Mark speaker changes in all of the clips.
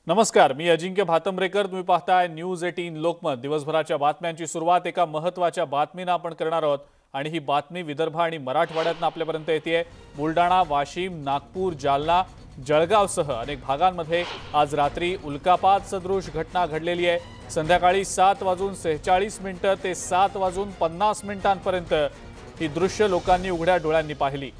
Speaker 1: नमस्कार, मी अजिंक्य भातंब्रेकर। तुम्ही पाहताय न्यूज 18 लोकमत। दिवसभराच्या बातम्यांची सुरुवात एका महत्त्वाच्या बातमीने आपण करणार आहोत आणि ही बातमी विदर्भ आणि मराठवाड्यातून आपल्यापर्यंत येते। बुलडाणा, वाशिम, नागपूर, जालना, जळगावसह अनेक भागांमध्ये आज रात्री उल्कापात सदृश घटना घडलेली आहे। संध्याकाळी 7:46 ते 7:50 ही दृश्य लोकांनी उघड्या डोळ्यांनी पाहिली।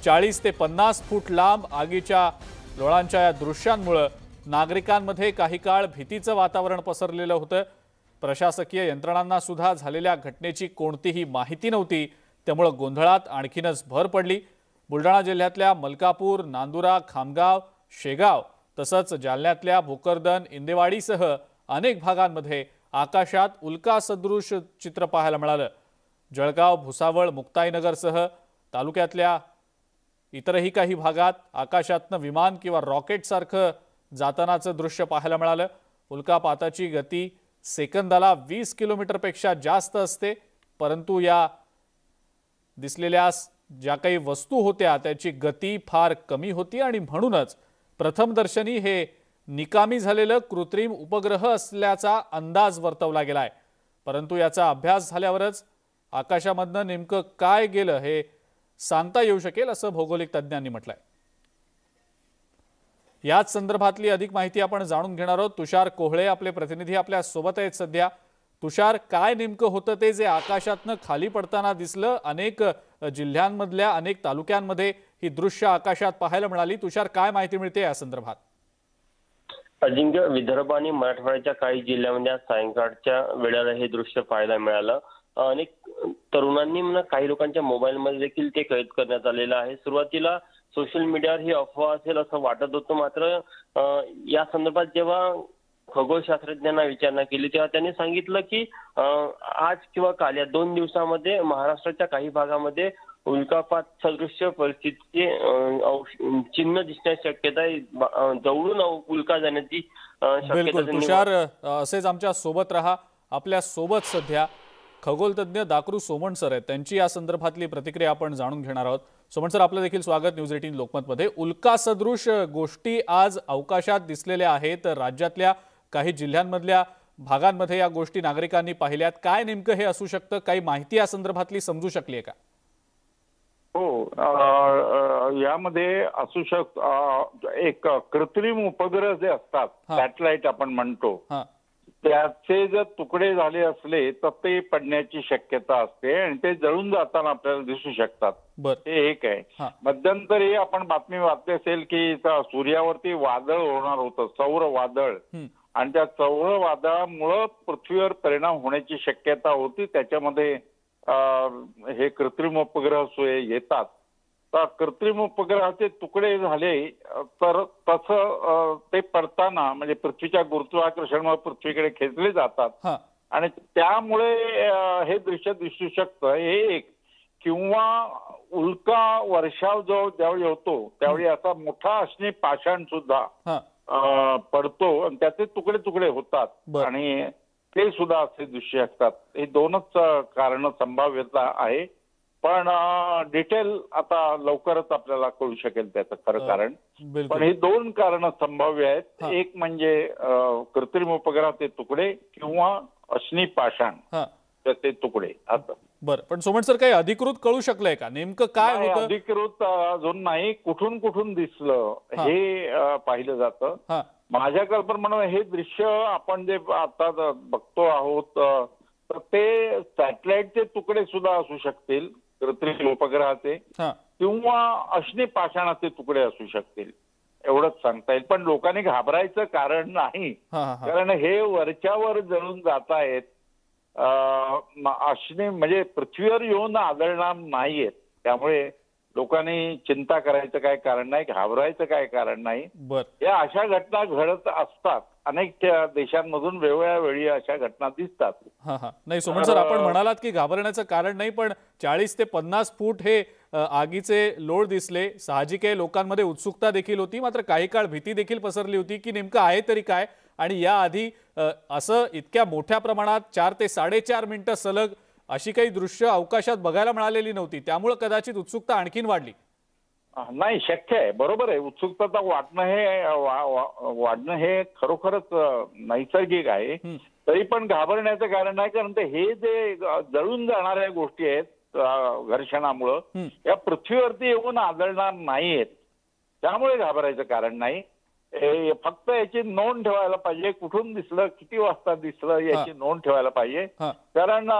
Speaker 1: 40 ते 50 फूट लांब आगीच्या लोळांच्या या दृश्यांमुळे नागरिकांमध्ये काही काळ भीतीचं वातावरण पसरलेलं होतं। प्रशासकीय यंत्रणांना सुद्धा झालेल्या घटनेची कोणतीही माहिती नव्हती, त्यामुळे गोंधळात आणखीनच भर पडली। बुलडाणा जिल्ह्यातल्या मलकापूर, नांदुरा, खामगाव, शेगाव तसंच जालन्यातल्या भोकरदन, इंदेवाडीसह अनेक भागांमध्ये आकाशात उल्कासदृश चित्र पाहायला मिळालं। जळगाव, भुसावळ, मुक्ताईनगरसह तालुक्यातल्या इतरही काही भागात आकाशातनं विमान किंवा रॉकेट सारखं जातानाचं दृश्य पाहायला मिळालं। उल्कापाताची गती सेकंदाला 20 किलोमीटरपेक्षा जास्त असते, परंतु या दिसलेल्या ज्या काही वस्तू होत्या त्याची गती फार कमी होती आणि म्हणूनच प्रथमदर्शनी हे निकामी झालेलं कृत्रिम उपग्रह असल्याचा अंदाज वर्तवला गेलाय। परंतु याचा अभ्यास झाल्यावरच आकाशामधनं नेमकं काय गेलं हे सांगता येऊ शकेल, असं भौगोलिक तज्ञांनी म्हटलंय। याच संदर्भातली अधिक माहिती आपण जाणून घेणार आहोत। तुषार कोहळे आपले प्रतिनिधी आपल्या सोबत आहेत सध्या। तुषार, काय नेमकं होतं ते जे आकाशातनं खाली पडताना दिसलं? अनेक जिल्ह्यांमधल्या अनेक तालुक्यांमध्ये ही दृश्य आकाशात पाहायला मिळाली। तुषार, काय माहिती मिळते या संदर्भात?
Speaker 2: अजिंक्य, विदर्भ आणि मराठवाड्याच्या काही जिल्ह्यांमध्ये सायंकाळच्या वेळेला हे दृश्य पाहायला मिळालं। अनेक तरुणांनी म्हणा काही लोकांच्या मोबाईलमध्ये देखील ते कैद करण्यात आलेलं आहे। सुरुवातीला सोशल मीडियावर ही अफवा असेल असं वाटत होतं, मात्र या संदर्भात जेव्हा खगोलशास्त्रज्ञांना विचारणा केली तेव्हा त्यांनी सांगितलं की आज किंवा काल या 2 दिवसामध्ये महाराष्ट्राच्या काही भागामध्ये उल्कापात सदृश्य परिस्थितीचे चिन्ह दिसण्याची शक्यता आहे। जवळून उल्का जाण्याची शक्यता।
Speaker 1: तुषार, असेच आमच्या सोबत रहा। आपल्या सोबत सध्या खगोलतज्ञ दाकरू सोमण सर आहेत, त्यांची या संदर्भातली प्रतिक्रिया आपण जाणून घेणार आहोत। सोमण सर, आपलं देखील स्वागत न्यूज 18 लोकमतमध्ये। उल्का सदृश गोष्टी आज अवकाशात दिसलेल्या आहेत। राज्यातल्या काही जिल्ह्यांमधल्या भागांमध्ये या गोष्टी नागरिकांनी पाहिल्यात। काय नेमकं हे असू शकतं? काही माहिती या संदर्भातली समजू शकली आहे का?
Speaker 3: हो, यामध्ये असू एक कृत्रिम उपग्रह जे असतात, सॅटेलाइट आपण म्हणतो, त्याचे जर तुकडे झाले असले तर ते पडण्याची शक्यता असते आणि ते जळून जाताना आपल्याला दिसू शकतात। हे एक आहे। मध्यंतरी आपण बातमी वाचली असेल की सूर्यावरती वादळ होणार होतं, सौर वादळ, आणि त्या सौर वादळामुळे पृथ्वीवर परिणाम होण्याची शक्यता होती। त्याच्यामध्ये हे कृत्रिम उपग्रह येतात, तर कृत्रिम उपग्रहाचे तुकडे झाले तर तसं ते पडताना म्हणजे पृथ्वीच्या गुरुत्वाकर्षणामुळे पृथ्वीकडे खेचले जातात आणि त्यामुळे हे दृश्य दिसू शकतं। हे एक, किंवा उल्का वर्षाव जो ज्यावेळी होतो त्यावेळी असा मोठा अश्नी पाषाण सुद्धा पडतो आणि त्याचे तुकडे तुकडे होतात आणि ते सुद्धा असे दृश्य असतात। हे दोनच कारण संभाव्यता आहे, पण डिटेल आता लवकरच आपल्याला कळू शकेल त्याचं खरं कारण। पण हे 2 कारण संभाव्य आहेत। एक म्हणजे कृत्रिम उपग्रहाचे तुकडे किंवा अश्नी पाषाण त्याचे तुकडे असं।
Speaker 1: बरं, पण सोमण सर, काही अधिकृत कळू शकलंय का नेमकं काय होतं?
Speaker 3: अधिकृत अजून नाही। कुठून कुठून दिसलं हे पाहिलं जातं। माझ्या कल्पनेप्रमाणे हे दृश्य आपण जे आता बघतो आहोत तर ते सॅटेलाइटचे तुकडे सुद्धा असू शकतील, कृत्रिम उपग्रहाचे, किंवा अश्नी पाषाणाचे तुकडे असू शकतील, एवढंच सांगता येईल। पण लोकांनी घाबरायचं कारण नाही, कारण हे वरच्यावर जळून जात आहेत। अश्नी म्हणजे पृथ्वीवर येऊन आदळणार नाहीयेत, त्यामुळे लोकांनी चिंता करायचं काय कारण नाही, घाबरायचं काय कारण नाही। या अशा घटना घडत असतात, अनेक देशांमधून वेगवेगळ्या वेळी अशा घटना दिसतात।
Speaker 1: नाही सोमण सर, आपण म्हणालात की घाबरण्याचं कारण नाही, पण 40 ते 50 फूट हे आगीचे लोळ दिसले। साहजिक आहे, लोकांमध्ये उत्सुकता देखील होती, मात्र काही काळ भीती देखील पसरली होती की नेमकं आहे तरी काय। आणि याआधी असं इतक्या मोठ्या प्रमाणात 4 ते 4.5 मिनिटं सलग अशी काही दृश्य अवकाशात बघायला मिळालेली नव्हती, त्यामुळे कदाचित उत्सुकता आणखीन वाढली।
Speaker 3: नाही, शक्य आहे, बरोबर आहे. उत्सुकता वाढणं हे खरोखरच नैसर्गिक आहे. तरी पण घाबरण्याचं कारण नाही, कारण हे जे जळून जाणाऱ्या गोष्टी आहेत घर्षणामुळं या पृथ्वीवरती येऊन आदळणार नाहीयेत. त्यामुळे घाबरायचं कारण नाही. फक्त याची नोंद ठेवायला पाहिजे, कुठून दिसलं, किती वाजता दिसलं याची नोंद ठेवायला पाहिजे. कारण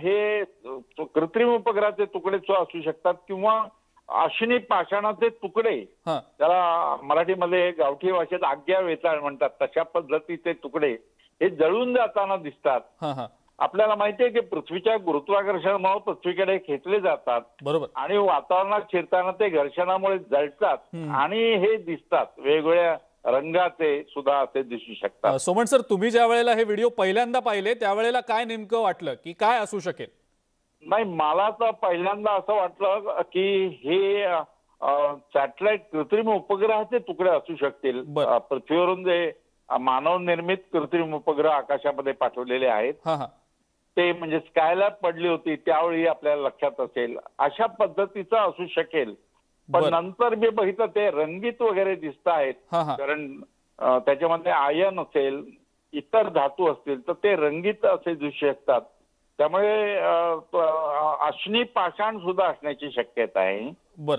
Speaker 3: हे कृत्रिम उपग्रहाचे तुकडे असू शकतात किंवा अश्विनी पाषाणाचे तुकडे, त्याला मराठीमध्ये गावठी भाषेत आज्ञा वेताळ म्हणतात, तशा पद्धतीचे तुकडे हे जळून जाताना दिसतात. आपल्याला माहितीये की पृथ्वीच्या गुरुत्वाकर्षणामुळे पृथ्वीकडे खेचले जातात.
Speaker 1: बरोबर.
Speaker 3: आणि वातावरणात शिरताना ते घर्षणामुळे जळतात आणि हे दिसतात. वेगवेगळ्या रंगाचे सुद्धा असे दिसू शकतात.
Speaker 1: सोमन सर, तुम्ही ज्या वेळेला हे व्हिडिओ पहिल्यांदा पाहिले त्यावेळेला काय नेमकं वाटलं की काय असू शकेल?
Speaker 3: नाही, मला तर पहिल्यांदा असं वाटलं की हे सॅटेलाइट कृत्रिम उपग्रहाचे तुकडे असू शकतील. पृथ्वीवरून जे मानव निर्मित कृत्रिम उपग्रह आकाशामध्ये पाठवलेले आहेत ते, म्हणजे स्कायलॅब पडली होती त्यावेळी आपल्याला लक्षात असेल, अशा पद्धतीचं असू शकेल. पण नंतर मी बघितलं ते रंगीत वगैरे दिसत आहेत, कारण त्याच्यामध्ये आयन असेल, इतर धातू असतील तर ते रंगीत असे दिसू शकतात. त्यामुळे अश्विनी पाषाण सुद्धा असण्याची शक्यता आहे.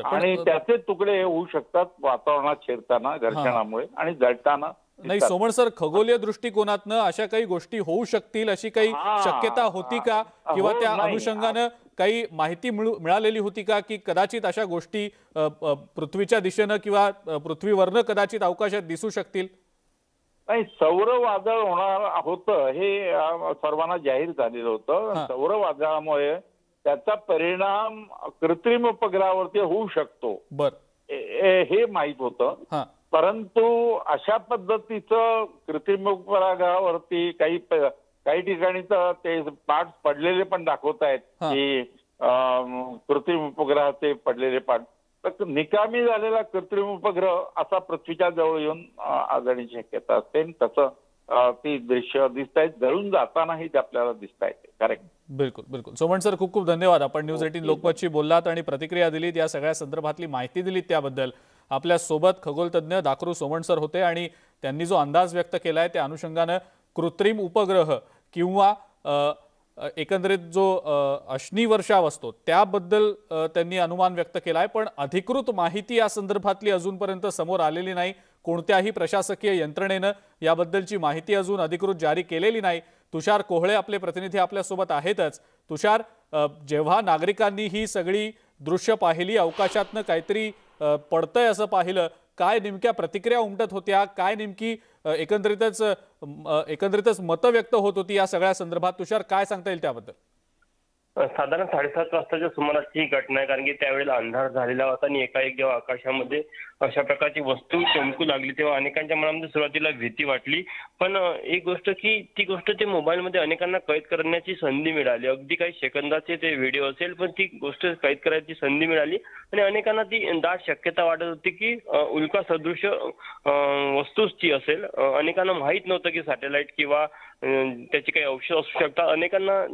Speaker 3: आणि त्याचे तुकडे होऊ शकतात वातावरणात शिरताना घर्षणामुळे आणि जळताना.
Speaker 1: नाही सोमन सर, खगोलीय दृष्टिकोनातनं अशा काही गोष्टी होऊ शकतील अशी काही शक्यता होती का, किंवा त्या अनुषंगानं काही माहिती मिळालेली होती का की कदाचित अशा गोष्टी पृथ्वीच्या दिशेनं किंवा पृथ्वीवरनं कदाचित अवकाशात दिसू शकतील?
Speaker 3: नाही, सौर वादळ होणार होतं हे सर्वांना जाहीर झालेलं होतं. सौर वादळामुळे त्याचा परिणाम कृत्रिम उपग्रहावरती होऊ शकतो हे माहित होतं. परंतु अशा पद्धतीचं कृत्रिम उपग्रहावरती काही ठिकाणी तर ते पार्ट पडलेले पण दाखवत आहेत की कृत्रिम उपग्रहाचे पडलेले पार्ट. तर निकामी झालेला कृत्रिम उपग्रह असा पृथ्वीच्या जवळ येऊन आदळण्याची शक्यता असते. तसं ती दृश्य दिसत आहेत, जळून जातानाही ते आपल्याला दिसत आहेत. करेक्ट.
Speaker 1: बिलकुल बिलकुल. सोमन सर, खूप खूप धन्यवाद. आपण न्यूज 18 लोकमतशी बोललात आणि प्रतिक्रिया दिलीत, या सगळ्या संदर्भातली माहिती दिलीत त्याबद्दल. आपल्या सोबत खगोलतज्ञ दाखरू सोमन सर होते आणि त्यांनी जो अंदाज व्यक्त केलाय त्या अनुषंगानं कृत्रिम उपग्रह किंवा एकंदरीत जो अश्नी वर्षाव असतो त्याबद्दल त्यांनी अनुमान व्यक्त केलाय. पण अधिकृत माहिती या संदर्भातली अजूनपर्यंत समोर आलेली नाही. कोणत्याही प्रशासकीय यंत्रणेनं याबद्दलची माहिती अजून अधिकृत जारी केलेली नाही. तुषार कोहळे आपले प्रतिनिधी आपल्या सोबत आहेतच. तुषार, जेव्हा नागरिकांनी ही सगळी दृश्य पाहिली, अवकाशातनं काहीतरी पडतंय असं पाहिलं, काय नेमक्या प्रतिक्रिया उमटत होत्या, काय नेमकी एकंदरीतच मतं व्यक्त होत होती या सगळ्या संदर्भात? तुषार, काय सांगता येईल त्याबद्दल?
Speaker 2: साधारण 7:30 वाजताच्या सुमाराची ही घटना आहे, कारण की त्यावेळेला अंधार झालेला होता आणि एकाएक जेव्हा आकाशामध्ये अशा प्रकारची वस्तू चमकू लागली तेव्हा अनेकांच्या मनामध्ये सुरुवातीला भीती वाटली. पण एक गोष्ट की ती गोष्ट ते मोबाईलमध्ये अनेकांना कैद करण्याची संधी मिळाली. अगदी काही सेकंदाचे ते व्हिडिओ असेल, पण ती गोष्ट कैद करायची संधी मिळाली आणि अनेकांना ती दाट शक्यता वाटत होती की उल्का सदृश वस्तूच ती असेल. अनेकांना माहीत नव्हतं की सॅटेलाइट किंवा त्याची काही औषध असू शकतात. अनेकांना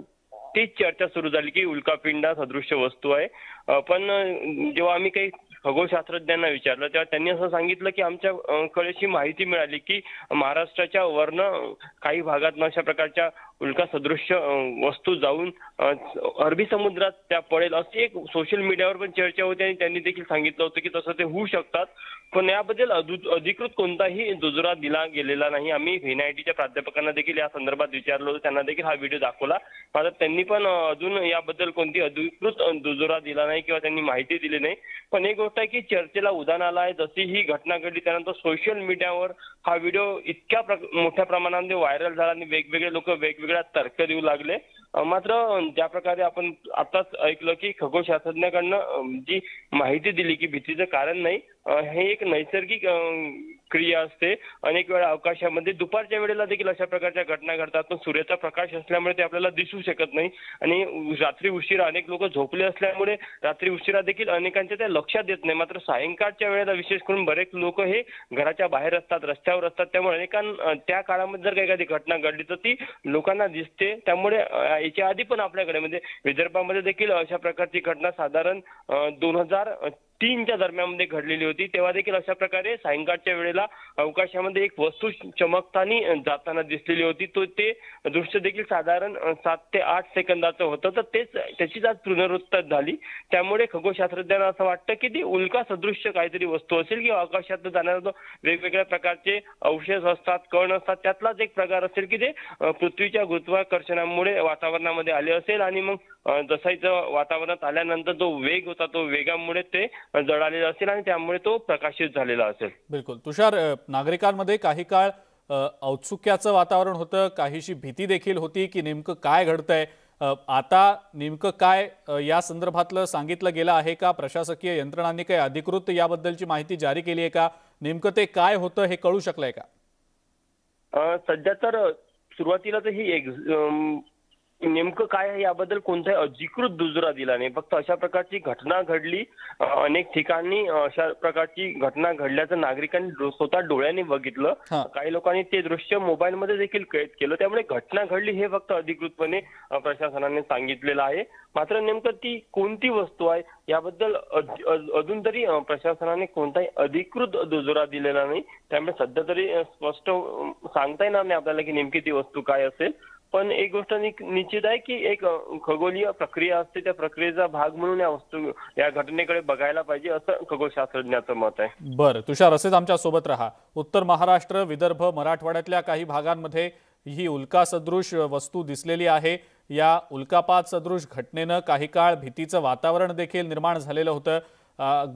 Speaker 2: तीच चर्चा सुरू झाली की उल्कापिंडा सदृश्य वस्तू आहे. पण जेव्हा आम्ही काही खगोलशास्त्रज्ञांना विचारलं तेव्हा त्यांनी असं सांगितलं की आमच्याकडे अशी माहिती मिळाली की महाराष्ट्राच्या वरनं काही भागात अशा प्रकारच्या उल्का सदृश्य वस्तू जाऊन अरबी समुद्रात त्या पडेल अशी एक सोशल मीडियावर पण चर्चा होती आणि त्यांनी देखील सांगितलं होतं की तसं ते होऊ शकतात. पण याबद्दल अधिकृत कोणताही दुजोरा दिला गेलेला नाही. आम्ही व्हीएनआयटीच्या प्राध्यापकांना देखील या संदर्भात विचारलं होतं, त्यांना देखील हा व्हिडिओ दाखवला, मात्र त्यांनी पण अजून याबद्दल कोणती अधिकृत दुजोरा दिला नाही किंवा त्यांनी माहिती दिली नाही. पण एक गोष्ट आहे की चर्चेला उधाण आलं आहे. जशी ही घटना घडली त्यानंतर सोशल मीडियावर हा व्हिडिओ इतक्या मोठ्या प्रमाणामध्ये व्हायरल झाला आणि वेगवेगळे लोक वेगवेगळ्या तर्क देऊ लागले. मात्र ज्या प्रकारे आपण आताच ऐकलं की खगोलशास्त्रज्ञांकडनं जी माहिती दिली की भीतीचं कारण नाही, हे एक नैसर्गिक क्रिया असते. अनेक वेळा अवकाशामध्ये दुपारच्या वेळेला देखील अशा प्रकारच्या घटना घडतात, पण सूर्याचा प्रकाश असल्यामुळे ते आपल्याला दिसू शकत नाही आणि रात्री उशिरा अनेक लोक झोपले असल्यामुळे रात्री उशिरा देखील अनेकांच्या त्या लक्षात येत नाही. मात्र सायंकाळच्या वेळेला विशेष करून बरेच लोक हे घराच्या बाहेर असतात, रस्त्यावर असतात, त्यामुळे अनेकांना त्या काळामध्ये जर काही एखादी घटना घडली तर ती लोकांना दिसते. त्यामुळे याच्या आधी पण आपल्याकडे म्हणजे विदर्भामध्ये देखील अशा प्रकारची घटना साधारण 3च्या दरम्यान घडलेली होती. तेव्हा देखील अशा प्रकारे सायंकाळच्या वेळेला अवकाशामध्ये एक वस्तू चमकताना जाताना दिसलेली होती. ते दृश्य देखील साधारण 7 ते 8 सेकंदाचं होतं. तर त्याचीच आज पुनरुत्ती झाली. त्यामुळे खगोलशास्त्रज्ञांना असं वाटतं की ती उल्का सदृश्य काहीतरी वस्तू असेल किंवा आकाशात जाणारा वेगवेगळ्या प्रकारचे अवशेष असतात, कण असतात, त्यातलाच एक प्रकार असेल की ते पृथ्वीच्या गुरुत्वाकर्षणामुळे वातावरणामध्ये आले असेल आणि मग जसायचं वातावरणात आल्यानंतर जो वेग होता तो वेगामुळे ते जळालेला असेल आणि त्यामुळे तो प्रकाशित झालेला असेल.
Speaker 1: बिलकुल तुषार, नागरिकांमध्ये काही काळ औत्सुक्याचं वातावरण होतं, काहीशी भीती देखील होती की नेमकं काय घडतंय. आता नेमकं काय या संदर्भातलं सांगितलं गेलं आहे का? प्रशासकीय यंत्रणांनी काही अधिकृत याबद्दलची माहिती जारी केली आहे का? नेमकं ते काय होतं हे कळू शकलंय का?
Speaker 2: सध्या तर सुरुवातीला तर ही नेमकं काय आहे याबद्दल कोणताही अधिकृत दुजोरा दिला नाही. फक्त अशा प्रकारची घटना घडली, अनेक ठिकाणी अशा प्रकारची घटना घडल्याचं नागरिकांनी स्वतः डोळ्यांनी बघितलं. काही लोकांनी ते दृश्य मोबाईलमध्ये देखील कैद केलं. त्यामुळे घटना घडली हे फक्त अधिकृतपणे प्रशासनाने सांगितलेलं आहे. मात्र नेमकं ती कोणती वस्तू आहे याबद्दल अजून तरी प्रशासनाने कोणताही अधिकृत दुजोरा दिलेला नाही. त्यामुळे सध्या तरी स्पष्ट सांगता येणार नाही आपल्याला की नेमकी ती वस्तू काय असेल. पण एक गोष्ट निश्चित आहे की एक खगोलीय प्रक्रिया असते, त्या प्रक्रियेचा भाग म्हणून या घटनेकडे बघायला पाहिजे असं खगोलशास्त्रज्ञाचं मत आहे.
Speaker 1: बरं तुषार, असेच आमच्या सोबत राहा. उत्तर महाराष्ट्र, विदर्भ, मराठवाड्यातल्या काही भागांमध्ये ही उल्का सदृश वस्तू दिसलेली आहे. या उल्कापात सदृश घटनेनं काही काळ भीतीचं वातावरण देखील निर्माण झालेलं होतं.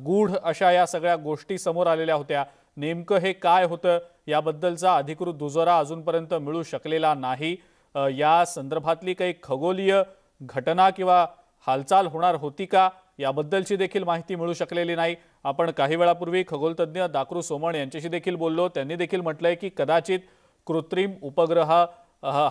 Speaker 1: गूढ अशा या सगळ्या गोष्टी समोर आलेल्या होत्या. नेमकं हे काय होतं याबद्दलचा अधिकृत दुजोरा अजूनपर्यंत मिळू शकलेला नाही. या संदर्भातली काही खगोलीय घटना किंवा हालचाल होणार होती का याबद्दलची देखील माहिती मिळू शकलेली नाही. आपण काही वेळापूर्वी खगोलतज्ञ दाकरू सोमण यांच्याशी देखील बोललो. त्यांनी देखील म्हटलंय की कदाचित कृत्रिम उपग्रह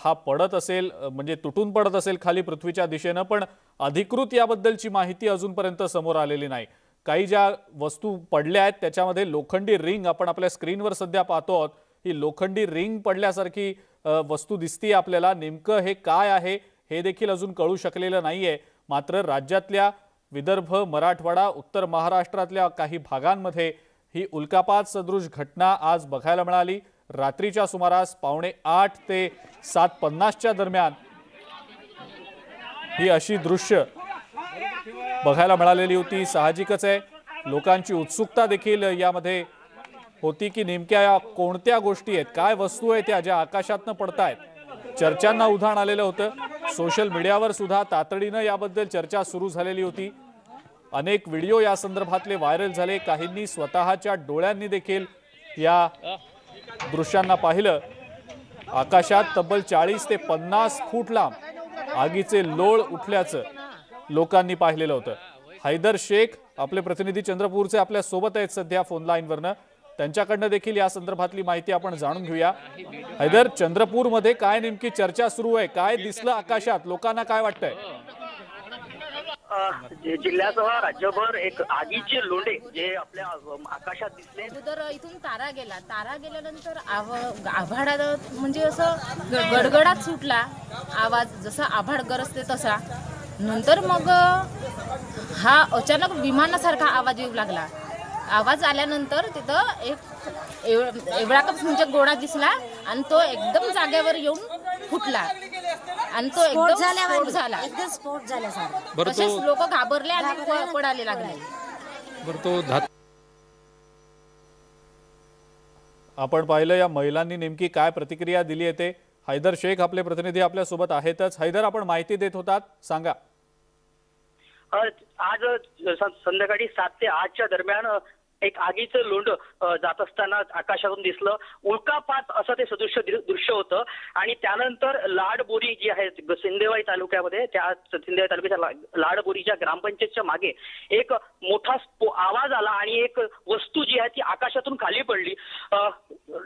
Speaker 1: हा पडत असेल, म्हणजे तुटून पडत असेल खाली पृथ्वीच्या दिशेनं, पण अधिकृत याबद्दलची माहिती अजूनपर्यंत समोर आलेली नाही. काही ज्या वस्तू पडल्या आहेत त्याच्यामध्ये लोखंडी रिंग आपण आपल्या स्क्रीनवर सध्या पाहतो आहोत. ही लोखंडी रिंग पडल्यासारखी वस्तू दिसते आपल्याला. नेमकं हे काय आहे हे देखील अजून कळू शकलेलं नाहीये. मात्र राज्यातल्या विदर्भ, मराठवाडा, उत्तर महाराष्ट्रातल्या काही भागांमध्ये ही उल्कापात सदृश घटना आज बघायला मिळाली. रात्रीच्या सुमारास 7:45 ते 7:50च्या दरम्यान ही अशी दृश्य बघायला मिळालेली होती. साहजिकच आहे, लोकांची उत्सुकता देखील यामध्ये होती की नेमक्या कोणत्या गोष्टी आहेत, काय वस्तू आहेत त्या ज्या आकाशातनं पडतायत. चर्चांना उधाण आलेलं होतं. सोशल मीडियावर सुद्धा तातडीनं याबद्दल चर्चा सुरू झालेली होती. अनेक व्हिडिओ या संदर्भातले व्हायरल झाले. काहींनी स्वतःच्या डोळ्यांनी देखील या दृश्यांना पाहिलं. आकाशात तब्बल 40 ते 50 फूट लांब आगीचे लोळ उठल्याचं लोकांनी पाहिलेलं होतं. हैदर शेख आपले प्रतिनिधी चंद्रपूरचे आपल्या सोबत आहेत सध्या फोन लाईनवरनं. त्यांच्याकडनं देखील या संदर्भातली माहिती आपण जाणून घेऊया. हैदर, चंद्रपूरमध्ये काय नेमकी चर्चा सुरू आहे? काय दिसलं आकाशात? लोकांना काय वाटतंय?
Speaker 4: जिल्ह्यासह राज्यभर एक आगीचे लोंढे जे आपल्या आकाशात दिसले.
Speaker 5: अगोदर इथून तारा गेल्यानंतर आभाळात म्हणजे असं गडगडाट सुटला आवाज, जसा आभाळ गरजते तसा. नंतर मग हा अचानक विमानासारखा आवाज येऊ लागला. आवाज आल्यानंतर तिथं एक एवढा म्हणजे गोळा दिसला आणि तो एकदम जागेवर येऊन फुटला आणि तो एकदम स्फोट झाल्यासारखा. तसेच लोक घाबरले आणि पडायला लागले.
Speaker 1: आपण पाहिलं या महिलांनी नेमकी काय प्रतिक्रिया दिली आहे ते. हैदर शेख आपले प्रतिनिधी आपल्या सोबत आहेतच. हैदर, आपण माहिती देत होतात, सांगा.
Speaker 4: आज संध्याकाळी 7 ते 8च्या दरम्यान एक आगीचं लोंढ जात असताना आकाशातून दिसलं. उल्कापात असं ते सदृश्य दृश्य होतं. आणि त्यानंतर लाडबोरी जी आहे सिंदेवाई तालुक्यामध्ये, त्या सिंदेवाई तालुक्याच्या लाडबोरीच्या ग्रामपंचायतच्या मागे एक मोठा आवाज आला आणि एक वस्तू जी आहे ती आकाशातून खाली पडली.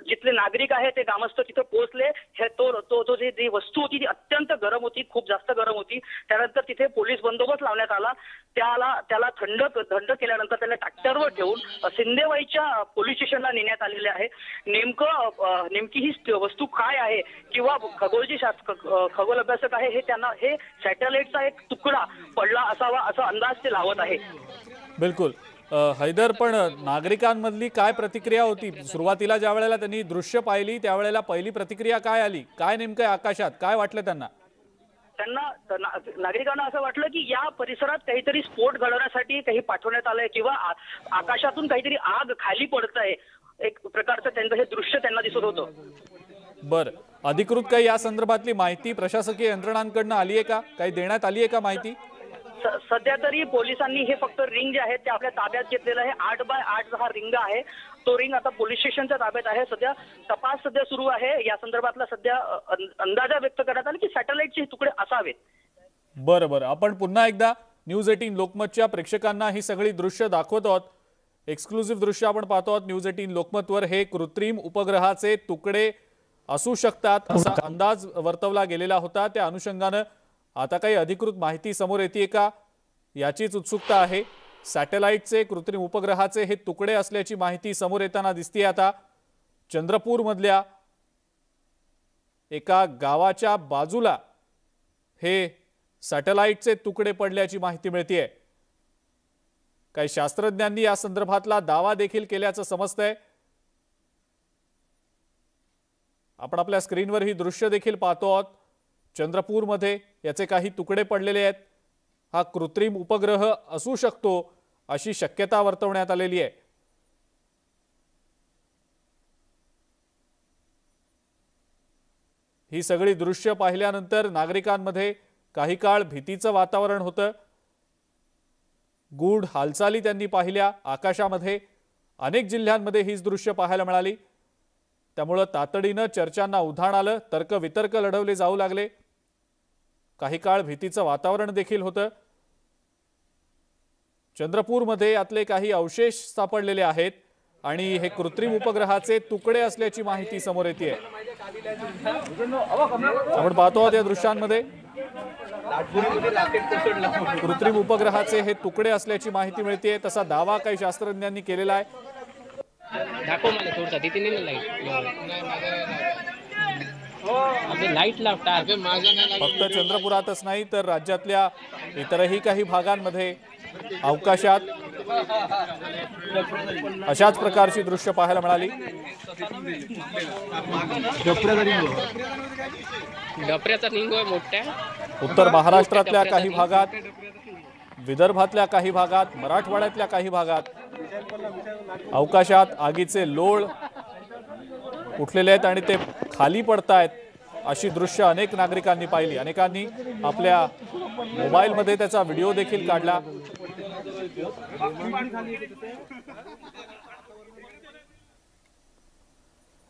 Speaker 4: जिथले नागरिक आहे ते ग्रामस्थ तिथे पोहोचले. तो जी वस्तू होती ती अत्यंत गरम होती, खूप जास्त गरम होती. त्यानंतर तिथे पोलीस बंदोबस्त लावण्यात आला. त्याला थंड केल्यानंतर त्याला ट्रॅक्टरवर ठेवून सिंदेवाईच्या पोलीस स्टेशनला नेण्यात आलेले आहे. नेमकी ही वस्तू काय आहे किंवा खगोल अभ्यासक आहे हे त्यांना हे सॅटेलाइटचा एक तुकडा पडला असावा असा अंदाज ते लावत आहे.
Speaker 1: बिलकुल. हैदर, पण नागरिकांमधली काय प्रतिक्रिया होती सुरुवातीला ज्या वेळेला त्यांनी दृश्य पाहिली त्यावेळेला पहिली प्रतिक्रिया काय आली? काय नेमकं आकाशात काय वाटलं त्यांना?
Speaker 4: नागरिकांना असं वाटलं की या परिसरात काहीतरी स्फोट घडवण्यासाठी काही पाठवण्यात आलंय किंवा आकाशातून काहीतरी आग खाली पडत आहे, एक प्रकारचं त्यांचं हे दृश्य त्यांना दिसत होतं.
Speaker 1: बर, अधिकृत काही या संदर्भातली माहिती प्रशासकीय यंत्रणांकडून आली आहे का? काही देण्यात आली आहे का माहिती?
Speaker 4: सध्या तरी पोलिसांनी हे फक्त रिंग जे आहे ते आपल्या ताब्यात घेतलेलं आहे. 8x8 हा रिंग आहे, तो रिंग आता पोलीस स्टेशनच्या ताब्यात आहे. सध्या तपास सुरू आहे. या संदर्भातला सध्या अंदाजा व्यक्त करण्यात आला की सॅटेलाइटचे तुकडे असावेत.
Speaker 1: बरं बरं, आपण पुन्हा एकदा न्यूज 18 लोकमतच्या प्रेक्षकांना ही सगळी दृश्य दाखवत आहोत. एक्सक्लुसिव्ह दृश्य आपण पाहतो आहोत न्यूज 18 लोकमतवर. हे कृत्रिम उपग्रहाचे तुकडे असू शकतात असा अंदाज वर्तवला गेलेला होता. त्या अनुषंगानं आता काही अधिकृत माहिती समोर येते का याचीच उत्सुकता आहे. सॅटेलाइटचे कृत्रिम उपग्रहाचे हे तुकडे असल्याची माहिती समोर येताना दिसते. आता चंद्रपूर मधल्या एका गावाच्या बाजूला हे सॅटेलाइटचे तुकडे पडल्याची माहिती मिळतेय. काही शास्त्रज्ञांनी या संदर्भातला दावा देखील केल्याचं समजतंय. आपण आपल्या स्क्रीनवर ही दृश्य देखील पाहतो आहोत. चंद्रपूरमध्ये याचे काही तुकडे पडलेले आहेत. हा कृत्रिम उपग्रह असू शकतो अशी शक्यता वर्तवण्यात आलेली आहे. ही सगळी दृश्य पाहिल्यानंतर नागरिकांमध्ये काही काळ भीतीचं वातावरण होतं. गूढ हालचाली त्यांनी पाहिल्या आकाशामध्ये. अनेक जिल्ह्यांमध्ये हीच दृश्य पाहायला मिळाली. त्यामुळे तातडीनं चर्चांना उधाण आलं. तर्कवितर्क लढवले जाऊ लागले. काही काळ भीतीचं वातावरण देखील होतं. चंद्रपूरमध्ये यातले काही अवशेष सापडलेले आहेत आणि हे कृत्रिम उपग्रहाचे तुकडे असल्याची माहिती समोर येते. आपण पाहतो आहोत या दृश्यांमध्ये कृत्रिम उपग्रहाचे हे तुकडे असल्याची माहिती मिळते. तसा दावा काही शास्त्रज्ञांनी केलेला आहे. फक्त चंद्रपुरातच नाही तर राज्यातल्या इतरही काही भागांमध्ये अवकाशात अशाच प्रकारची दृश्य पाहायला मिळाली. उत्तर महाराष्ट्रातल्या काही भागात, विदर्भातल्या काही भागात, मराठवाड्यातल्या काही भागात अवकाशात आगीचे लोळ उठलेले आहेत आणि ते खाली पडतायत अशी दृश्य अनेक नागरिकांनी पाहिली. अनेकांनी आपल्या मोबाईलमध्ये त्याचा व्हिडिओ देखील काढला.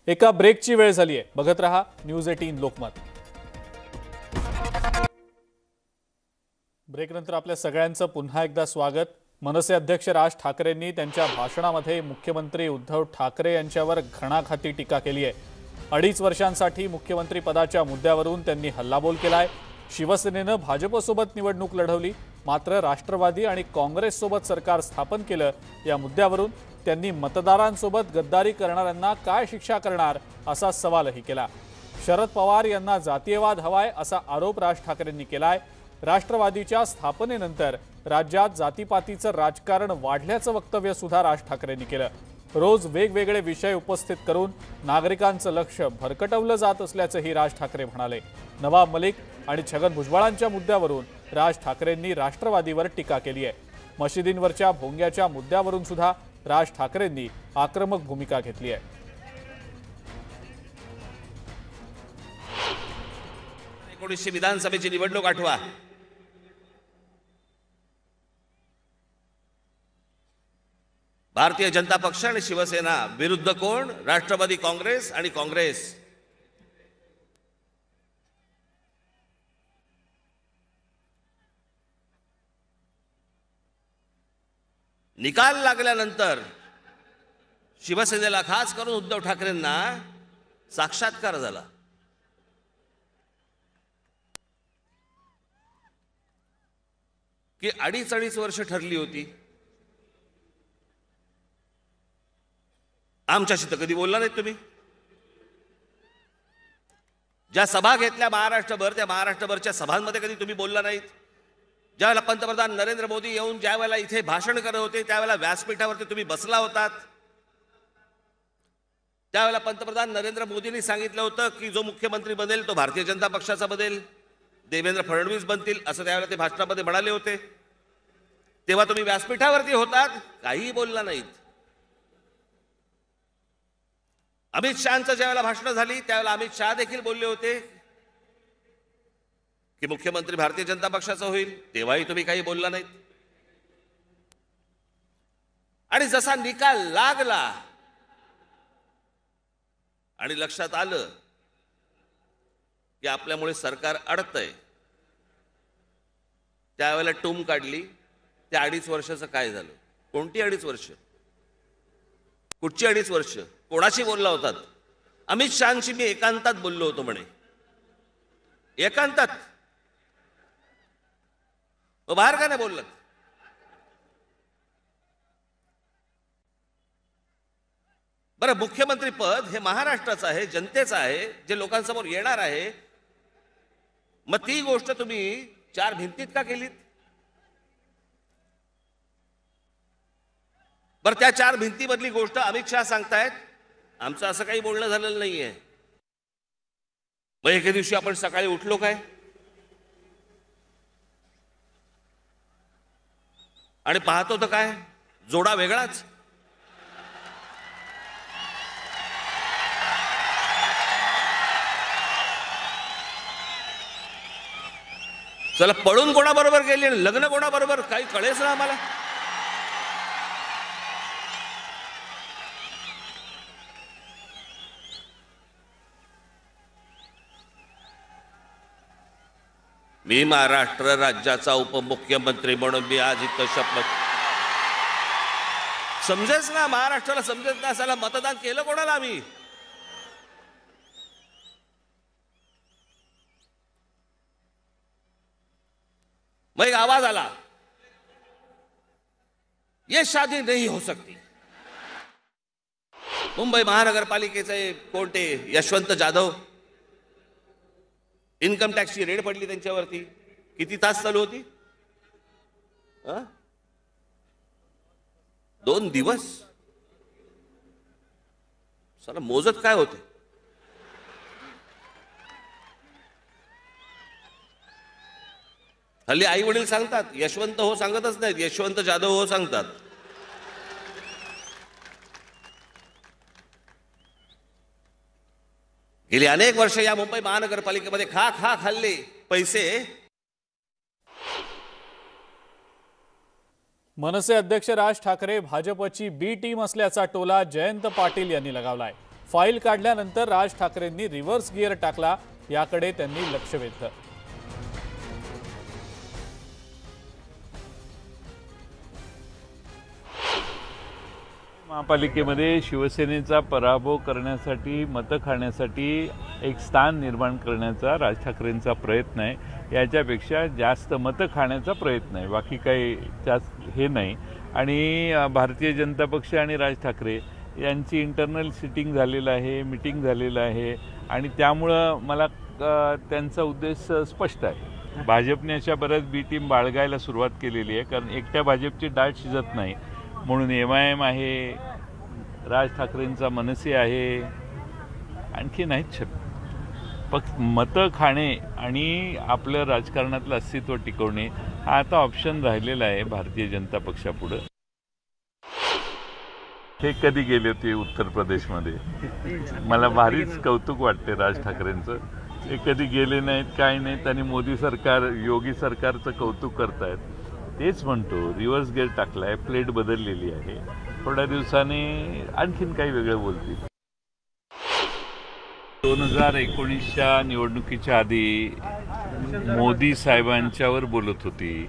Speaker 1: एका ब्रेकची वेळ झाली आहे. बघत रहा न्यूज 18 लोकमत. ब्रेक नंतर आपल्या सगळ्यांचं पुन्हा एकदा स्वागत. मनसे अध्यक्ष राज ठाकरेंनी त्यांच्या भाषणामध्ये मुख्यमंत्री उद्धव ठाकरे यांच्यावर घणाघाती टीका केली आहे. 2.5 वर्षांसाठी मुख्यमंत्री पदाच्या मुद्द्यावरून त्यांनी हल्लाबोल केलाय. शिवसेनेनं भाजपसोबत निवडणूक लढवली, मात्र राष्ट्रवादी आणि काँग्रेससोबत सरकार स्थापन केलं. या मुद्द्यावरून त्यांनी मतदारांसोबत गद्दारी करणाऱ्यांना काय शिक्षा करणार असा सवालही केला. शरद पवार यांना जातीयवाद हवाय असा आरोप राज ठाकरेंनी केलाय. राष्ट्रवादीच्या स्थापनेनंतर राज्यात जातीपातीचं राजकारण वाढल्याचं वक्तव्य सुद्धा राज ठाकरेंनी केलं. रोज वेगवेगळे विषय उपस्थित करून नागरिकांचं लक्ष भरकटवलं जात असल्याचंही राज ठाकरे म्हणाले. नवाब मलिक आणि छगन भुजबळांच्या मुद्द्यावरून राज ठाकरेंनी राष्ट्रवादीवर टीका केली आहे. मशिदींवरच्या भोंग्याच्या मुद्द्यावरून सुद्धा राज ठाकरेंनी आक्रमक भूमिका घेतली आहे.
Speaker 6: 1900 विधानसभेची निवडणूक आठवा. भारतीय जनता पक्ष आणि शिवसेना विरुद्ध कोण? राष्ट्रवादी काँग्रेस आणि काँग्रेस. निकाल लागल्यानंतर शिवसेनेला खास करून उद्धव ठाकरेंना साक्षात्कार झाला. की 2.5 वर्ष ठरली होती. आमच्याशी तर कधी बोलला नाहीत तुम्ही. ज्या सभा घेतल्या महाराष्ट्रभर, त्या महाराष्ट्रभरच्या सभांमध्ये कधी तुम्ही बोलला नाहीत. ज्यावेळेला पंतप्रधान नरेंद्र मोदी येऊन ज्यावेळेला इथे भाषण करत होते त्यावेळेला व्यासपीठावरती तुम्ही बसला होतात. त्यावेळेला पंतप्रधान नरेंद्र मोदींनी सांगितलं होतं की जो मुख्यमंत्री बनेल तो भारतीय जनता पक्षाचा बनेल, देवेंद्र फडणवीस बनतील असं त्यावेळेला ते भाषणामध्ये म्हणाले होते. तेव्हा तुम्ही व्यासपीठावरती होतात, काहीही बोलला नाहीत. अमित शहांचं ज्यावेळेला भाषण झाली त्यावेळेला अमित शहा देखील बोलले होते की मुख्यमंत्री भारतीय जनता पक्षाचा होईल, तेव्हाही तुम्ही काही बोलला नाहीत. आणि जसा निकाल लागला आणि लक्षात आलं की आपल्यामुळे सरकार अडतंय, त्यावेळेला टूम काढली. त्या 2.5 वर्षाचं काय झालं? कोणती 2.5 वर्ष? कुठची 2.5 वर्ष? कोणाशी बोलला होतात? अमित शहांशी मी एकांतात बोललो होतो म्हणे. एकांतात? बाहेर का नाही बोललात? बरं, मुख्यमंत्री पद हे महाराष्ट्राचं आहे, जनतेचं आहे, जे लोकांसमोर येणार आहे. मग ती गोष्ट तुम्ही 4 भिंतीत का केलीत? बरं, त्या 4 भिंतीमधली गोष्ट अमित शहा सांगतायत आमचं असं काही बोलणं झालेलं नाहीये. मग एके दिवशी आपण सकाळी उठलो काय आणि पाहतो तर काय, जोडा वेगळाच. चला, पळून कोणाबरोबर गेली आणि लग्न कोणाबरोबर काही कळेच ना आम्हाला. मी महाराष्ट्र राज्याचा उपमुख्यमंत्री म्हणून मी आज इथं शपथ. समजेच ना, महाराष्ट्राला समजेच ना असायला मतदान केलं कोणाला आम्ही? मग एक आवाज आला, ये शादी नहीं हो सकती. मुंबई महानगरपालिकेचे कोणते यशवंत जाधव, इन्कम टॅक्सची रेड पडली त्यांच्यावरती. किती तास चालू होती? 2 दिवस. साला मोजत काय होते? हल्ली आई वडील सांगतात यशवंत हो सांगतच नाहीत, यशवंत जाधव हो सांगतात. गेली अनेक वर्ष या मुंबई महानगरपालिकेमध्ये खा खाल्ले पैसे.
Speaker 1: मनसे अध्यक्ष राज ठाकरे भाजपची बी टीम असल्याचा टोला जयंत पाटील यांनी लगावलाय. फाईल काढल्यानंतर राज ठाकरेंनी रिव्हर्स गिअर टाकला, याकडे त्यांनी लक्ष वेधलं.
Speaker 7: महापालिकेमध्ये शिवसेनेचा पराभव करण्यासाठी, मतं खाण्यासाठी एक स्थान निर्माण करण्याचा राज ठाकरेंचा प्रयत्न आहे. याच्यापेक्षा जास्त मतं खाण्याचा प्रयत्न आहे, बाकी काही जास्त हे नाही. आणि भारतीय जनता पक्ष आणि राज ठाकरे यांची इंटरनल सिटिंग झालेलं आहे, मीटिंग झालेलं आहे. आणि त्यामुळं मला त्यांचा उद्देश स्पष्ट आहे. भाजपने अशा बऱ्याच बी टीम बाळगायला सुरुवात केलेली आहे, कारण एकट्या भाजपची डाळ शिजत नाही. म्हणून MIM आहे, राज ठाकरेंचा मनसे आहे, आणखी नाहीत शक्य. फक्त मतं खाणे आणि आपलं राजकारणातलं अस्तित्व टिकवणे हा आता ऑप्शन राहिलेला आहे भारतीय जनता पक्षापुढं. हे कधी गेले होते उत्तर प्रदेशमध्ये? मला भारीच कौतुक वाटते राज ठाकरेंचं. हे कधी गेले नाहीत, काय नाहीत, आणि मोदी सरकार, योगी सरकारचं कौतुक करतायत. तेच म्हणतो, रिव्हर्स गिअर टाकलाय, प्लेट बदललेली आहे. थोड्या दिवसांनी आणखीन काही वेगळं बोलतील. 2019च्या निवडणुकीच्या आधी मोदी साहेबांच्यावर बोलत होती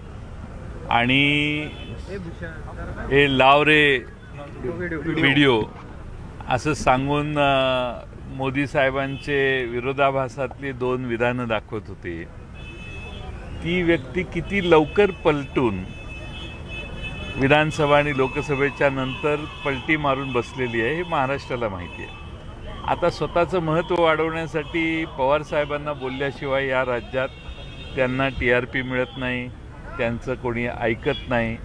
Speaker 7: आणि हे लावरे व्हिडिओ असं सांगून मोदी साहेबांचे विरोधाभासातली 2 विधानं दाखवत होती. ती व्यक्ती किती लवकर पलटून विधानसभा आणि लोकसभेच्या नंतर पलटी मारून बसलेली आहे हे महाराष्ट्राला माहिती आहे. आता स्वतःचं महत्त्व वाढवण्यासाठी पवार साहेबांना बोलल्याशिवाय या राज्यात त्यांना TRP मिळत नाही, त्यांचं कोणी ऐकत नाही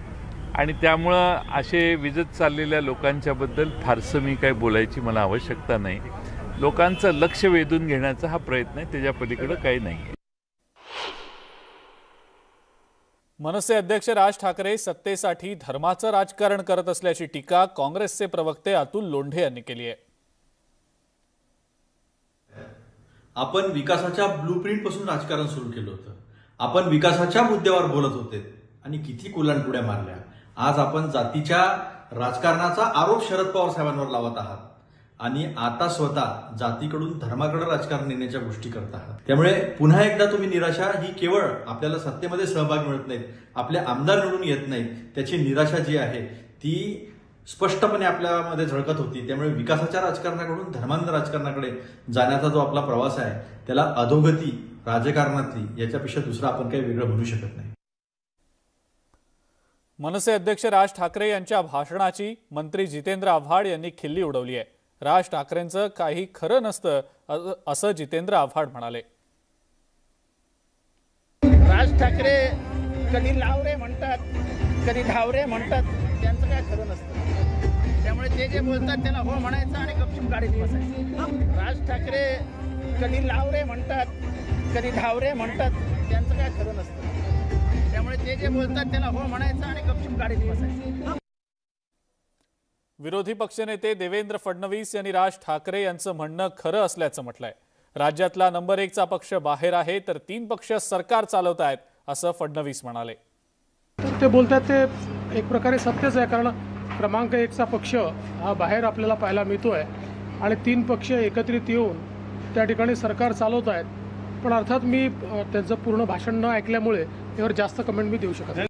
Speaker 7: आणि त्यामुळं असे विजत चाललेल्या लोकांच्याबद्दल फारसं मी काही बोलायची मला आवश्यकता नाही. लोकांचं लक्ष वेधून घेण्याचा हा प्रयत्न आहे, त्याच्या पलीकडे काही नाही.
Speaker 1: मनसे अध्यक्ष राज ठाकरे सत्तेसाठी धर्माचं राजकारण करत असल्याची टीका काँग्रेसचे प्रवक्ते अतुल लोंढे यांनी केली आहे.
Speaker 8: आपण विकासाच्या ब्लूप्रिंट पासून राजकारण सुरू केलं होतं. आपण विकासाच्या मुद्द्यावर बोलत होते आणि किती कुलांपुड्या मारल्या. आज आपण जातीच्या राजकारणाचा आरोप शरद पवार साहेबांवर लावत आहात आणि आता स्वतः जातीकडून धर्माकडे राजकारण नेण्याच्या गोष्टी करत आहात. त्यामुळे पुन्हा एकदा तुम्ही निराशा ही केवळ आपल्याला सत्तेमध्ये सहभाग मिळत नाहीत, आपले आमदार निवडून येत नाहीत, त्याची निराशा जी आहे ती स्पष्टपणे आपल्यामध्ये झळकत होती. त्यामुळे विकासाच्या राजकारणाकडून धर्मांध राजकारणाकडे जाण्याचा जो आपला प्रवास आहे त्याला अधोगती राजकारणातली याच्यापेक्षा दुसरा आपण काही वेगळं म्हणू शकत नाही.
Speaker 1: मनसे अध्यक्ष राज ठाकरे यांच्या भाषणाची मंत्री जितेंद्र आव्हाड यांनी खिल्ली उडवली आहे. राज ठाकरेंचं काही खरं नसतं असं जितेंद्र आव्हाड म्हणाले.
Speaker 9: राज ठाकरे कधी लावरे म्हणतात, कधी धावरे म्हणतात, त्यांचं काय खरं नसतं. त्यामुळे ते जे बोलतात त्याला हो म्हणायचं आणि गपचूप गाडीत बसायचं. राज ठाकरे कधी लावरे म्हणतात, कधी धावरे म्हणतात, त्यांचं काय खरं नसतं. त्यामुळे ते जे बोलतात त्याला हो म्हणायचं आणि गपचूप गाडीत बसायचं.
Speaker 1: विरोधी पक्षनेते देवेंद्र फडणवीस यांनी राज ठाकरे यांचं म्हणणं खरं असल्याचं म्हटलंय. राज्यातला नंबर 1चा पक्ष बाहेर आहे तर 3 पक्ष सरकार चालवत आहेत असं फडणवीस म्हणाले.
Speaker 10: ते बोलतात ते एक प्रकारे सत्यच आहे, कारण क्रमांक 1चा पक्ष हा बाहेर आपल्याला पाहायला मिळतोय आणि 3 पक्ष एकत्रित येऊन त्या ठिकाणी सरकार चालवत आहेत. पण अर्थात मी त्यांचं पूर्ण भाषण न ऐकल्यामुळे यावर जास्त कमेंट मी देऊ शकत नाही.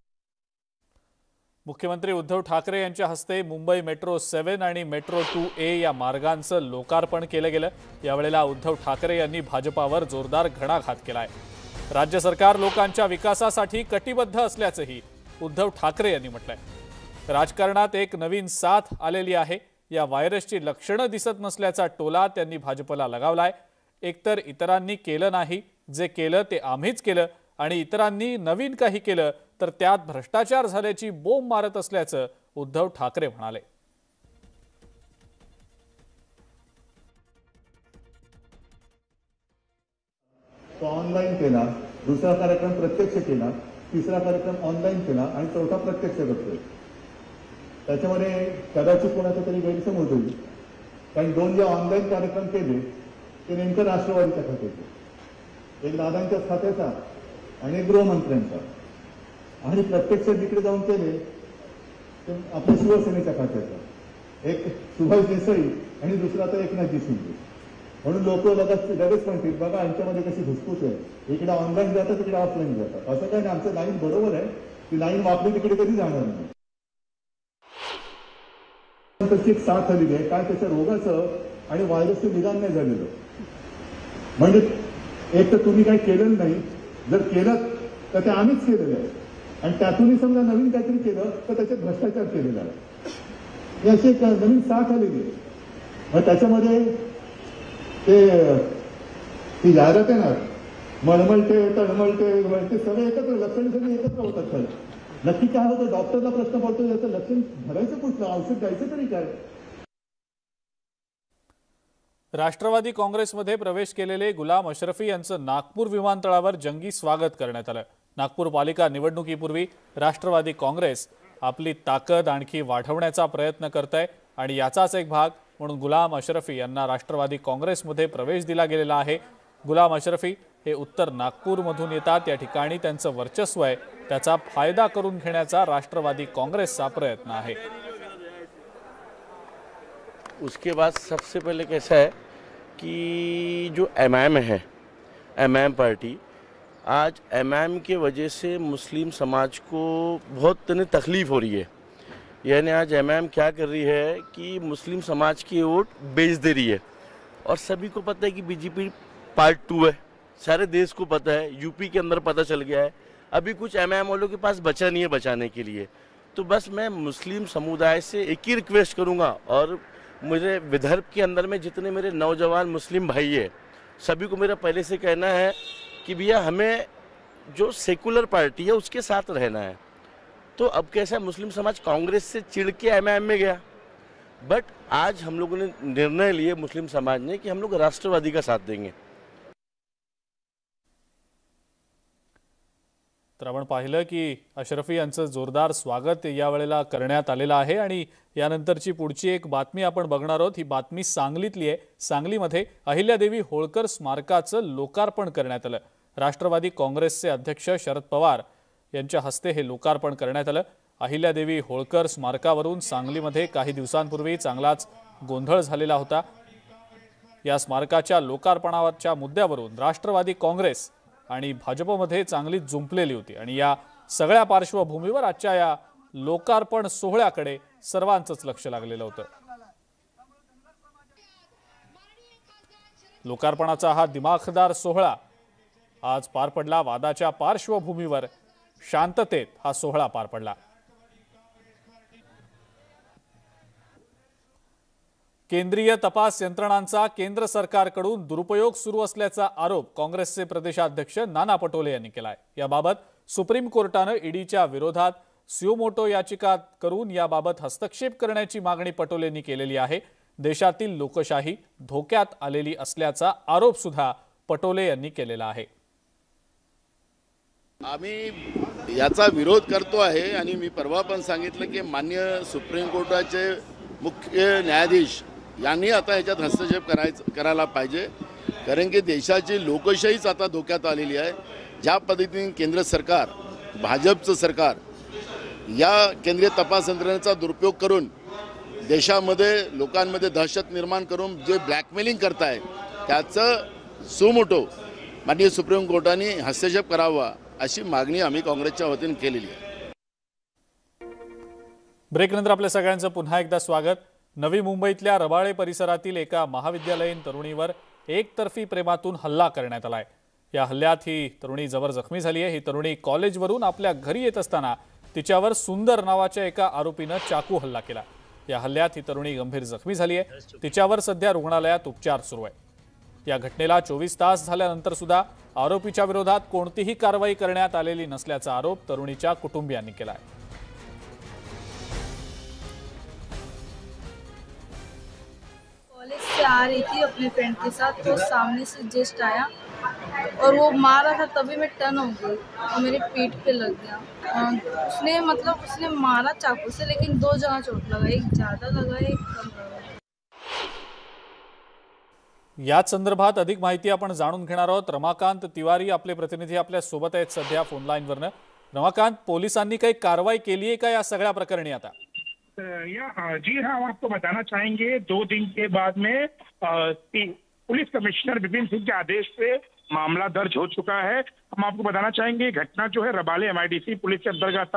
Speaker 1: मुख्यमंत्री उद्धव ठाकरे यांच्या हस्ते मुंबई मेट्रो 7 आणि मेट्रो 2A या मार्गांचं लोकार्पण केलं गेलं. यावेळेला उद्धव ठाकरे यांनी भाजपावर जोरदार घणाघात केलाय. राज्य सरकार लोकांच्या विकासासाठी कटिबद्ध असल्याचंही उद्धव ठाकरे यांनी म्हटलंय. राजकारणात एक नवीन साथ आलेली आहे. या व्हायरसची लक्षणं दिसत नसल्याचा टोला त्यांनी भाजपला लगावलाय. एकतर इतरांनी केलं नाही, जे केलं ते आम्हीच केलं आणि इतरांनी नवीन काही केलं तर त्यात भ्रष्टाचार झाल्याची बोंब मारत असल्याचं उद्धव ठाकरे म्हणाले.
Speaker 11: तो ऑनलाईन केला, दुसरा कार्यक्रम प्रत्यक्ष केला, तिसरा कार्यक्रम ऑनलाईन केला आणि चौथा प्रत्यक्ष करतोय. त्याच्यामध्ये कदाचित कोणाचा तरी गैरसमज होईल, कारण 2 जे ऑनलाईन कार्यक्रम केले ते नेमकं राष्ट्रवादीच्या खात्याचे, एक दादांच्याच खात्याचा आणि एक गृहमंत्र्यांचा, आणि प्रत्यक्ष जिकडे जाऊन केले ते आपल्या शिवसेनेच्या खात्याचा, एक सुभाष देसाई आणि दुसरा तर एकनाथजी शिंदे. म्हणून लोक लगेच म्हणतील बघा यांच्यामध्ये कशी घुसपूस आहे, इकडे ऑनलाईन जातात तिकडे ऑफलाईन जातात. असं काही नाही, आमचं लाईन बरोबर आहे, ती लाईन वापरून तिकडे कधी जाणार नाही. एक साथ आलेली आहे, काय त्याच्या रोगाचं आणि व्हायरसचं निदान नाही झालेलं. म्हणजे एक तर तुम्ही काही केलं नाही, जर केलं तर ते आम्हीच केलेलं आहे आणि त्यातूनही समजा नवीन काहीतरी केलं तर त्याच्यात भ्रष्टाचार केलेला आहे. याची एक नवीन साथ आलेली आहे. मग त्याच्यामध्ये ती जाहिरात आहे ना, मळमळते तळमळते सगळे एकत्र, लक्षण सगळे एकत्र होतात. नक्की काय होतं, डॉक्टरला प्रश्न पडतो याचं लक्षण धरायचं कुठलं, औषध द्यायचं तरी काय.
Speaker 1: राष्ट्रवादी काँग्रेसमध्ये प्रवेश केलेले गुलाम अशरफी यांचं नागपूर विमानतळावर जंगी स्वागत करण्यात आलं. नागपूर पालिका निवडणुकीपूर्वी राष्ट्रवादी काँग्रेस आपली ताकद आणखी वाढवण्याचा प्रयत्न करत आहे आणि याचाच एक भाग म्हणून गुलाम अशरफी यांना राष्ट्रवादी काँग्रेसमध्ये प्रवेश दिला गेलेला आहे. गुलाम अशरफी हे उत्तर नागपूरमधून येतात. या ठिकाणी त्यांचं वर्चस्व आहे, त्याचा फायदा करून घेण्याचा राष्ट्रवादी काँग्रेसचा प्रयत्न आहे.
Speaker 12: उसके बाद सबसे पहले कैसा है कि जो एमआईएम है, एमआईएम पार्टी, आज एमआईएम के वजह से मुस्लिम समाज को बहुत तकलीफ हो रही है. यानी आज एमआईएम क्या कर रही है कि मुस्लिम समाज की वोट बेच दे रही है और सभी को पता है कि बीजेपी पार्ट 2 है, सारे देश को पता है, यूपी के अंदर पता चल गया है. अभी कुछ एमआईएम वालों के पास बचा नहीं है बचाने के लिए. तो बस मैं मुस्लिम समुदाय से एक ही रिक्वेस्ट करूँगा और मुझे विदर्भ के अंदर में जितने मेरे नौजवान मुस्लिम भाई हैं सभी को मेरा पहले से कहना है कि भैया हमें जो सेकुलर पार्टी है उसके साथ रहना है। तो अब कैसा है, मुस्लिम समाज कांग्रेस से चिढ़ के एमआईएम में गया, बट आज हम लोगों ने निर्णय लिए मुस्लिम समाज ने कि हम लोग राष्ट्रवादी का साथ देंगे।
Speaker 1: तर आपण पाहिलं की अशरफी यांचं जोरदार स्वागत यावेळेला करण्यात आलेलं आहे आणि यानंतरची पुढची एक बातमी आपण बघणार आहोत। ही बातमी सांगलीतली आहे। सांगलीमध्ये अहिल्यादेवी होळकर स्मारकाचं लोकार्पण करण्यात आलं। राष्ट्रवादी काँग्रेसचे अध्यक्ष शरद पवार यांच्या हस्ते हे लोकार्पण करण्यात आलं। अहिल्यादेवी होळकर स्मारकावरून सांगलीमध्ये काही दिवसांपूर्वी चांगलाच गोंधळ झालेला होता। या स्मारकाच्या लोकार्पणावरच्या मुद्द्यावरून राष्ट्रवादी काँग्रेस आणि भाजपमध्ये चांगली जुंपलेली होती आणि या सगळ्या पार्श्वभूमीवर आजच्या या लोकार्पण सोहळ्याकडे सर्वांचंच लक्ष लागलेलं होतं। लोकार्पणाचा हा दिमाखदार सोहळा आज पार पडला। वादाच्या पार्श्वभूमीवर शांततेत हा सोहळा पार पडला। केंद्रीय तपास यंत्रणांचा केंद्र सरकारकडून दुरुपयोग सुरू असल्याचा आरोप काँग्रेसचे प्रदेशाध्यक्ष नाना पटोले यांनी केलाय। याबाबत सुप्रीम कोर्टाने ईडीच्या विरोधात सुमोटो याचिका करून याबाबत हस्तक्षेप करण्याची मागणी पटोलेंनी केलेली आहे। देशातील लोकशाही धोक्यात आलेली असल्याचा आरोप सुद्धा पटोले यांनी केलेला आहे।
Speaker 13: आम्ही याचा विरोध करतो आहे आणि मी परवा पण सांगितलं की माननीय सुप्रीम कोर्टाचे मुख्य न्यायाधीश यांनी आता याच्यात हस्तक्षेप करायला पाहिजे, कारण की देशाची लोकशाहीच आता धोक्यात आलेली आहे। ज्या पद्धतीने केंद्र सरकार, भाजपचं सरकार या केंद्रीय तपास यंत्रणेचा दुरुपयोग करून देशामध्ये लोकांमध्ये दहशत निर्माण करून जे ब्लॅकमेलिंग करताय त्याचं सुमोटो माननीय सुप्रीम कोर्टाने हस्तक्षेप करावा अशी मागणी आम्ही काँग्रेसच्या वतीने केलेली आहे।
Speaker 1: ब्रेकनंतर आपल्या सगळ्यांचं पुन्हा एकदा स्वागत। नवी मुंबईतल्या रबाळे परिसरातील एका महाविद्यालयीन तरुणीवर एकतर्फी प्रेमातून हल्ला करण्यात आलाय। या हल्ल्यात ही तरुणी जबर जखमी झाली आहे। ही तरुणी कॉलेजवरून आपल्या घरी येत असताना तिच्यावर सुंदर नावाच्या एका आरोपीने चाकू हल्ला केला। या हल्ल्यात ही तरुणी गंभीर जखमी झाली आहे। तिच्यावर सध्या रुग्णालयात उपचार सुरू आहे। या घटनेला 24 तास झाल्यानंतर सुद्धा आरोपीच्या विरोधात कोणतीही कारवाई करण्यात आलेली नसल्याचा आरोप तरुणीच्या कुटुंबियांनी केला आहे।
Speaker 14: कॉलेज से आ रही थी अपने फ्रेंड के साथ, तो सामने से जस्ट आया और वो मारा था, तभी मैं टर्न हो गई और मेरे पीठ पे लग गया। उसने मारा चाकू से, लेकिन 2 जगह चोट लगा, एक ज़्यादा लगा एक कम लगा।
Speaker 1: याच संदर्भात अधिक माहिती आपण जाणून घेणार आहोत। रमाकांत तिवारी आपले प्रतिनिधी आपल्या सोबत आहेत सध्या फोन लाईनवरनं। रमाकांत, पोलिसांनी काही कारवाई केली आहे का या सगळ्या प्रकरणी आता?
Speaker 15: जी हाँ, हम आपको बताना चाहेंगे 2 दिन के बाद में पुलिस कमिश्नर विपिन सिंह के आदेश पे मामला दर्ज हो चुका है। हम आपको बताना चाहेंगे घटना जो है रबाले MIDC पुलिस के अंतर्गत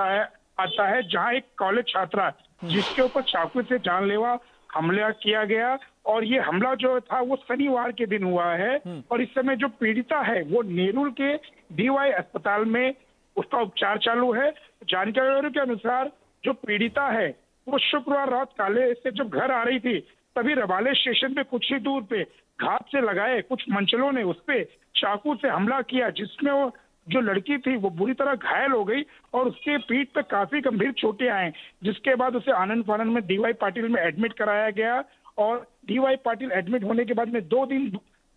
Speaker 15: आता है, जहां एक कॉलेज छात्रा जिसके ऊपर चाकू से जानलेवा हमला किया गया और ये हमला जो था वो शनिवार के दिन हुआ है और इस समय जो पीड़िता है वो नेरुल के DY अस्पताल में उसका उपचार चालू है। जानकारी के अनुसार जो पीड़िता है वो शुक्रवार रात काले से जब घर आ रही थी तभी रबाले स्टेशन पे कुछ ही दूर पे घात से लगाए कुछ मंचलों ने उस पे चाकू से हमला किया, जिसमें वो जो लड़की थी वो बुरी तरह घायल हो गई और उसके पीठ पे काफी गंभीर चोटें आई, जिसके बाद उसे आनंद फानंद में DY पाटिल में एडमिट कराया गया और DY पाटिल एडमिट होने के बाद में 2 दिन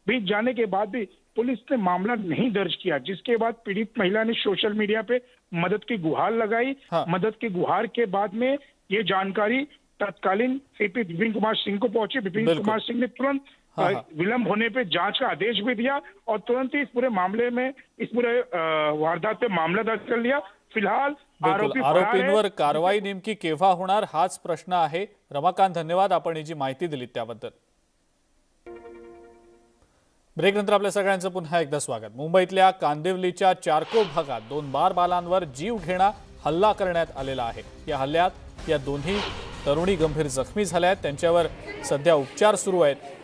Speaker 15: बीत जाने के बाद भी पुलिस ने मामला नहीं दर्ज किया, जिसके बाद पीड़ित महिला ने सोशल मीडिया पे मदद की गुहार लगाई। मदद की गुहार के बाद में ये जानकारी तत्कालीन CP विपिन कुमार सिंह को पहुंची। विपिन कुमार सिंह ने तुरंत विलंब होने पे जांच का आदेश भी दिया और तुरंत ही इस पूरे मामले में इस पूरे वारदात पे मामला दर्ज कर लिया। फिलहाल
Speaker 1: आरोपींवर कारवाई नेमकी केव्हा होणार हाच प्रश्न आहे। रमाकांत, धन्यवाद आपण ही जी माहिती दिली त्याबद्दल। ब्रेकनंतर आपल्या सगळ्यांचं पुन्हा एकदा स्वागत। मुंबईतल्या कांदिवलीच्या चारकोप भागात 2 बालकांवर जीव घेणा हल्ला करण्यात आलेला आहे। या हल्ल्यात या दोन्ही तरुणी गंभीर जखमी झाल्या आहेत। त्यांच्यावर सध्या उपचार सुरू आहेत।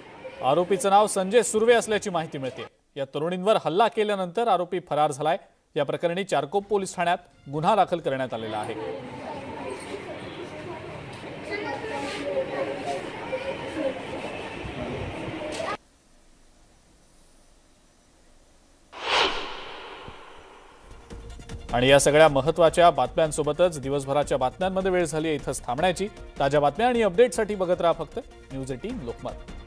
Speaker 1: आरोपीचं नाव संजय सुर्वे असल्याची माहिती मिळते। या तरुणींवर हल्ला केल्यानंतर आरोपी फरार झालाय। या प्रकरणी चारकोप पोलीस ठाण्यात गुन्हा दाखल करण्यात आलेला आहे। आणि या सगळ्या महत्त्वाच्या बातम्यांसोबतच दिवसभराच्या बातम्यांमध्ये वेळ झाली आहे इथंच थांबण्याची। ताज्या बातम्या आणि अपडेटसाठी बघत राहा फक्त न्यूज 18 लोकमत।